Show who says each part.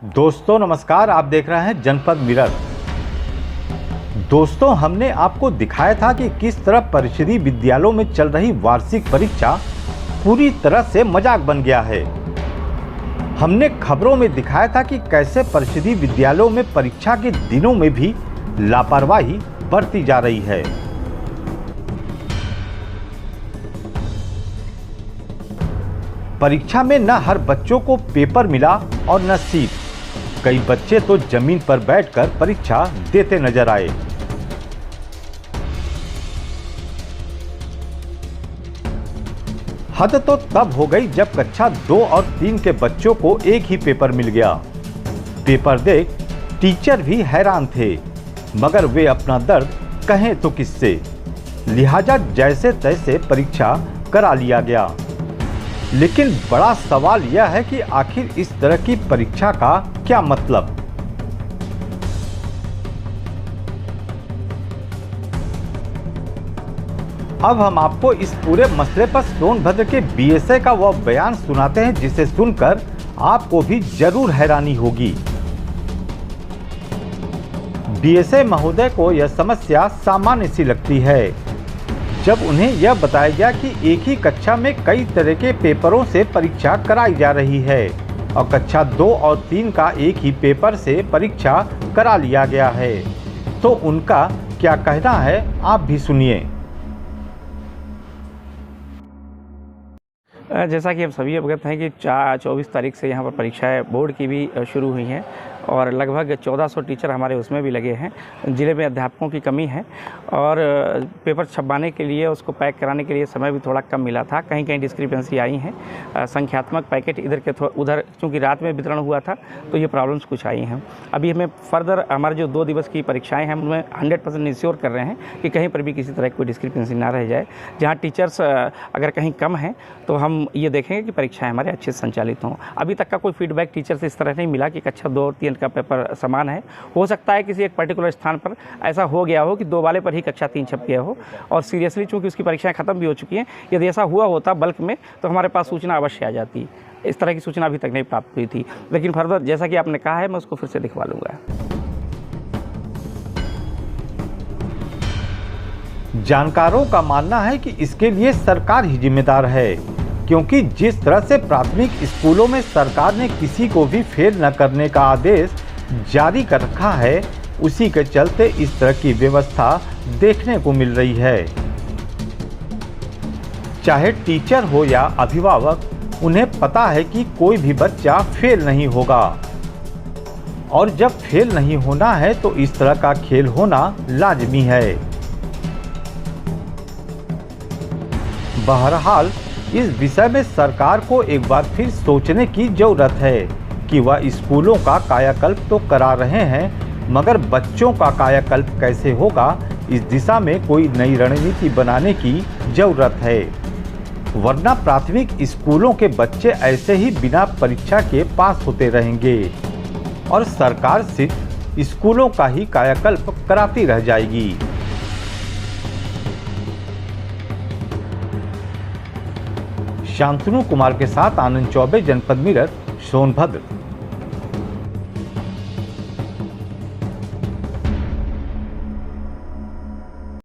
Speaker 1: दोस्तों नमस्कार, आप देख रहे हैं जनपद मिरर। दोस्तों, हमने आपको दिखाया था कि किस तरह परिषदीय विद्यालयों में चल रही वार्षिक परीक्षा पूरी तरह से मजाक बन गया है। हमने खबरों में दिखाया था कि कैसे परिषदीय विद्यालयों में परीक्षा के दिनों में भी लापरवाही बरती जा रही है। परीक्षा में न हर बच्चों को पेपर मिला और न सीट। कई बच्चे तो जमीन पर बैठकर परीक्षा देते नजर आए। हद तो तब हो गई जब कक्षा 2 और 3 के बच्चों को एक ही पेपर मिल गया। पेपर देख टीचर भी हैरान थे, मगर वे अपना दर्द कहें तो किससे, लिहाजा जैसे तैसे परीक्षा करा लिया गया। लेकिन बड़ा सवाल यह है कि आखिर इस तरह की परीक्षा का क्या मतलब। अब हम आपको इस पूरे मसले पर सोनभद्र के बीएसए का वह बयान सुनाते हैं जिसे सुनकर आपको भी जरूर हैरानी होगी। बीएसए महोदय को यह समस्या सामान्य सी लगती है जब उन्हें यह बताया गया कि एक ही कक्षा में कई तरह के पेपरों से परीक्षा कराई जा रही है और कक्षा 2 और 3 का एक ही पेपर से परीक्षा करा लिया गया है। तो उनका क्या कहना है, आप भी सुनिए।
Speaker 2: जैसा कि आप सभी अवगत हैं कि 24 तारीख से यहाँ पर परीक्षाएं बोर्ड की भी शुरू हुई हैं और लगभग 1400 टीचर हमारे उसमें भी लगे हैं। ज़िले में अध्यापकों की कमी है और पेपर छपवाने के लिए, उसको पैक कराने के लिए समय भी थोड़ा कम मिला था। कहीं कहीं डिस्क्रिपेंसी आई हैं। संख्यात्मक पैकेट इधर के उधर, चूँकि रात में वितरण हुआ था तो ये प्रॉब्लम्स कुछ आई हैं। अभी हमें फर्दर हमारे जो 2 दिवस की परीक्षाएँ हैं उनमें 100% इंश्योर कर रहे हैं कि कहीं पर भी किसी तरह की कोई डिस्क्रिपेंसी ना रह जाए। जहाँ टीचर्स अगर कहीं कम हैं तो हम ये देखेंगे कि परीक्षाएं हमारे अच्छे से संचालित हों। अभी तक का कोई फीडबैक टीचर से इस तरह नहीं मिला कि कक्षा 2 और 3 का पेपर समान है। हो सकता है किसी एक पर्टिकुलर स्थान पर ऐसा हो गया हो कि 2 वाले पर ही कक्षा 3 छप गया हो और सीरियसली चूंकि उसकी परीक्षाएं खत्म भी हो चुकी हैं, यदि ऐसा हुआ होता बल्क में तो हमारे पास सूचना अवश्य आ जाती। इस तरह की सूचना अभी तक नहीं प्राप्त हुई थी, लेकिन फर्दर जैसा कि आपने कहा है मैं उसको फिर से दिखवा लूँगा।
Speaker 1: जानकारों का मानना है कि इसके लिए सरकार ही जिम्मेदार है, क्योंकि जिस तरह से प्राथमिक स्कूलों में सरकार ने किसी को भी फेल न करने का आदेश जारी कर रखा है, उसी के चलते इस तरह की व्यवस्था देखने को मिल रही है। चाहे टीचर हो या अभिभावक, उन्हें पता है कि कोई भी बच्चा फेल नहीं होगा और जब फेल नहीं होना है तो इस तरह का खेल होना लाजमी है। बहरहाल इस विषय में सरकार को एक बार फिर सोचने की जरूरत है कि वह स्कूलों का कायाकल्प तो करा रहे हैं, मगर बच्चों का कायाकल्प कैसे होगा, इस दिशा में कोई नई रणनीति बनाने की जरूरत है। वरना प्राथमिक स्कूलों के बच्चे ऐसे ही बिना परीक्षा के पास होते रहेंगे और सरकार सिर्फ स्कूलों का ही कायाकल्प कराती रह जाएगी। शांतनु कुमार के साथ आनंद चौबे, जनपद मिरर, सोनभद्र।